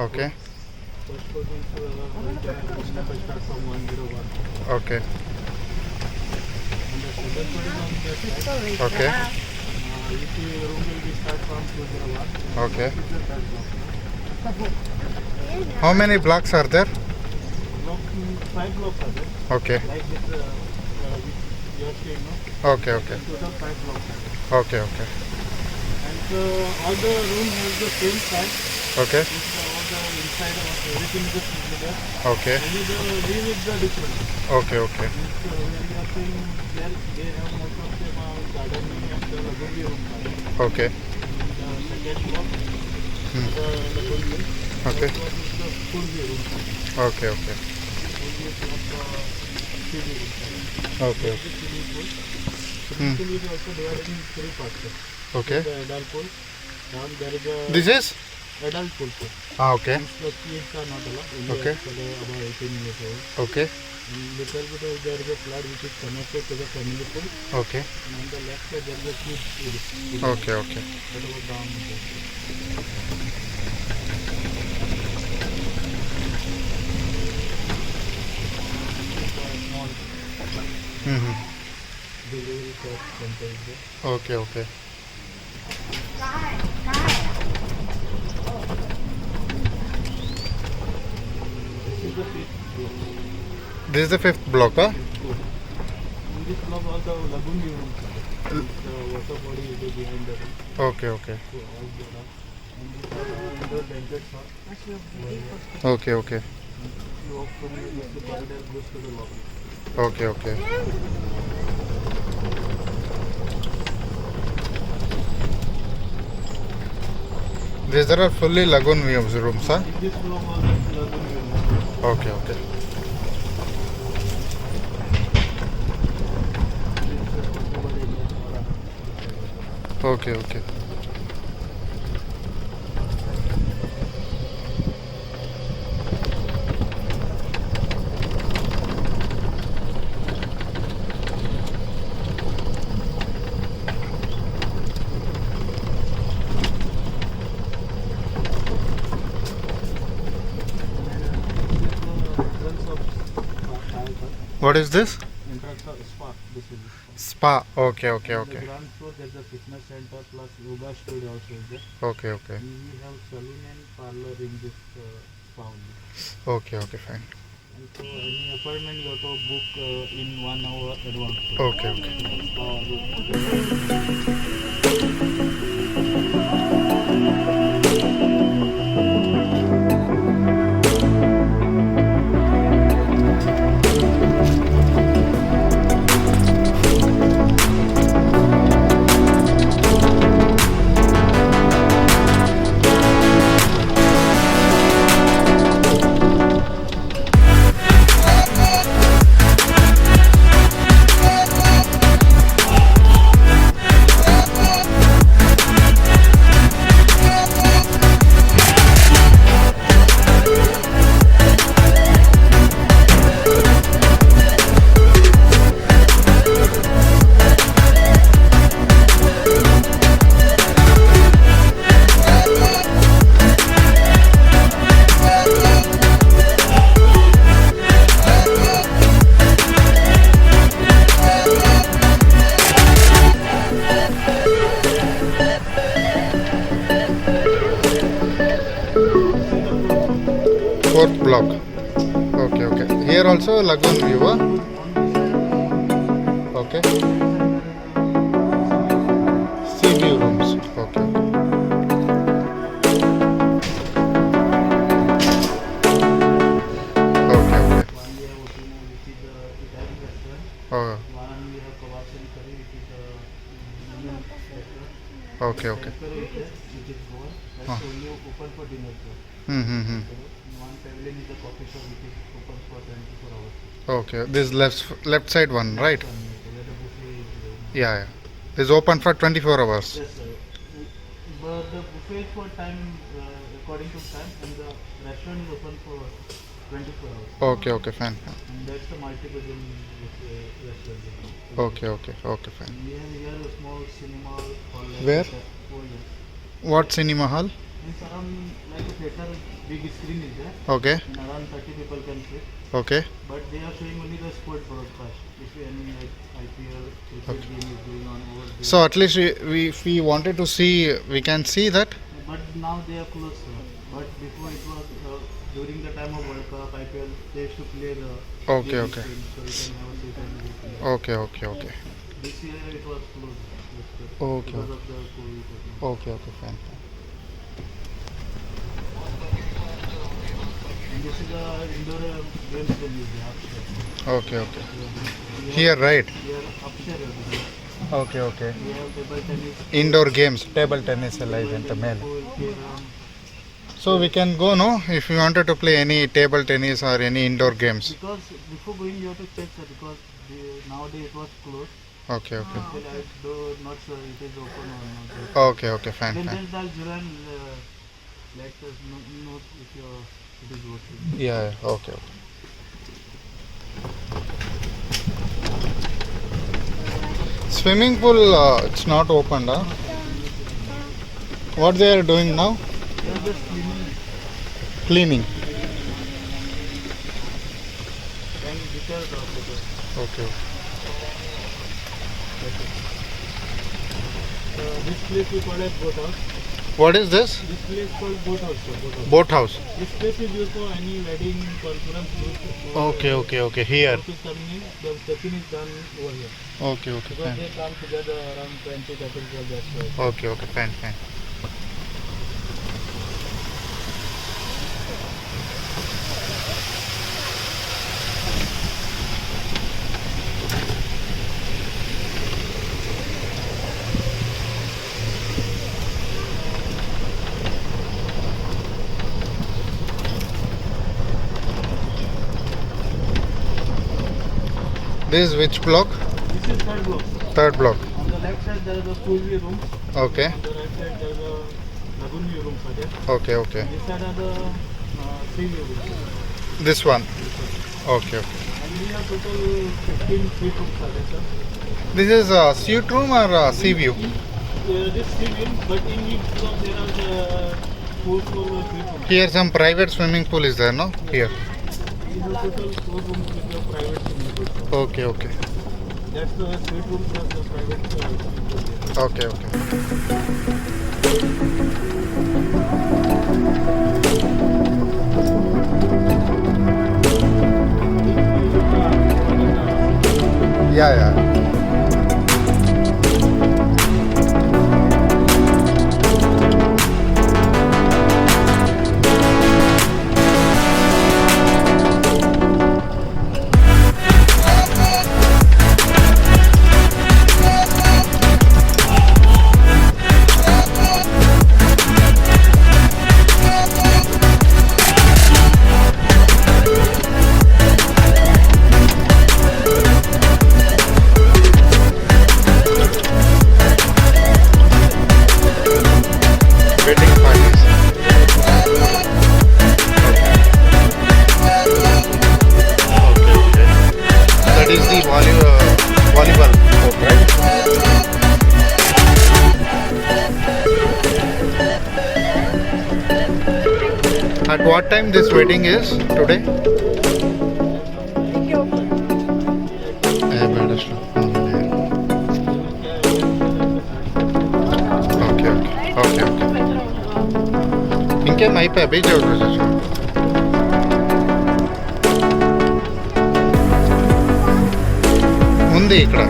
Okay. First floor means room number start from 101. Okay. And the second floor is on the side. Okay. You see room will be start from 201. Okay. This is the third block. How many blocks are there? Block, 5 blocks are there. Okay. Like this, which you are seeing, no? Okay. Okay. In total 5 blocks are there. Okay. Okay. And all the room has the same size. Okay. All the inside of everything is similar. Okay. Only the view is the different. Okay. Okay. When you are saying there, they have most of them gardening and the luxury room. Okay. The second block, the luxury. Okay. First block is the full view room. Okay. Okay. Full view plus TV room. Okay. This is swimming pool. Swimming pool is also divided in 3 parts. Okay. The adult pool. Down there is a This is? adult pool. Okay. The kids are not allowed. Only Okay. for the above 18 years old. Okay. And little bit of there is a flood which is connected to the family pool. Okay. And on the left side there is a kids pool. Okay. Okay. That was down there. Small Mm-hmm. delivery center is there. Okay. Okay. This is the fifth block. This is the fifth block, huh? In this block all the lagoon rooms are there. The water body is there behind the room. Okay. Okay. So all the and these are the indoor banquets hall. Okay. Okay. If you walk from here, the corridor goes to the lobby. Okay. Okay. These are fully lagoon views rooms, huh? In this block all the lagoon rooms. Okay. Okay. Okay. Okay. What is this? Entrance of spa. This is Spa. Okay. Okay. On the Okay. ground floor there's a fitness center plus yoga studio also is there. Okay. Okay. And we have salon and parlor in this spa only. Okay. Okay. Fine. And so any appointment you have to book in 1 hour advance. Okay. Okay. Spa room. Fourth block. Okay. Okay. Here also lagoon view, huh? Okay. Sea view rooms. Okay. Okay. Okay. One we have Otimo, which is the Italian restaurant. Oh. One we have Kebabs and Curry, which is a Indian restaurant. Okay. Okay. Curry is there, which is Goa. That's only open for dinner. Mm-hmm. One pavilion is a coffee shop which is open for 24 hours. Okay. This left side one, right? Where the buffet is. Yeah. Yeah. This is open for 24 hours. Yes, sir. But the buffet is for time according to time, and the restaurant is open for 24 hours. Okay. Okay. Fine. And that's the multi-cuisine restaurant. Okay. Okay. Okay. Fine. And we have here a small cinema hall. Like Where? Oh, yes. What cinema hall? It's around like a theater big screen is there. Okay. And around 30 people can sit. Okay. But they are showing only the sport broadcast. If any like IPL cricket game is going on over there. So at least if we wanted to see, we can see that. But now they are closed, sir. But before it was during the time of World Cup, IPL, they used to play the Okay, big okay. screen, so you can have a seat and you can play. Okay, okay, okay. This year it was closed Okay. because of the COVID. Okay, okay, fine. And this is a indoor games venue there, upstairs. Okay, okay. We Here, right? Here upstairs over Okay, okay. we have table tennis, Indoor games, table tennis ಎಲ್ಲ ಇದೆ ಅಂತ ಮೇಲೆ. pool, carom. So we can go, no? If you wanted to play any table tennis or any indoor games. Because before going you have to check, sir, because nowadays it was closed. Okay, okay. Still I do not sure it is open or not. Okay, okay, fine, Then fine. the Jiran let us know if it is working. Yeah, yeah, okay, okay. Swimming pool, it's not open, huh? What they are doing now? They are just cleaning Cleaning. and details of the Okay. this place we call as boat house. What is this? This place called boat house, sir, boat house. Boat house. This place is used for any wedding, conference, Okay, okay, okay. Here. is coming in, the check-in is done over here. Okay, okay, Because fine. they come together around 20, 30 people, that's why. Okay, okay, fine, fine. This is which block? This is third block. Third block. On the left side there is a pool view room. Okay, On the right side there is a lagoon view room for there. okay, okay. This side are the sea view rooms. This one. Okay, okay. And we have total 15 suite rooms are there, sir. This is a suite room or a sea view? This sea view, but in each floor there are the 4 floor suite rooms. Here some private swimming pool is there, no? Here. These are total 4 rooms with the private swimming pool, sir. Okay, okay. That's the suite room plus the private swimming pool there. Okay, okay. Yeah, yeah. Wedding parties. Okay, okay. That is the volleyball court, right? At what time this wedding is today? ಬೇಡ ಅಷ್ಟು. Okay, okay, okay, okay. ఇంకేం అయిపోయా beach అవుతుంది ఉంది ఇక్కడ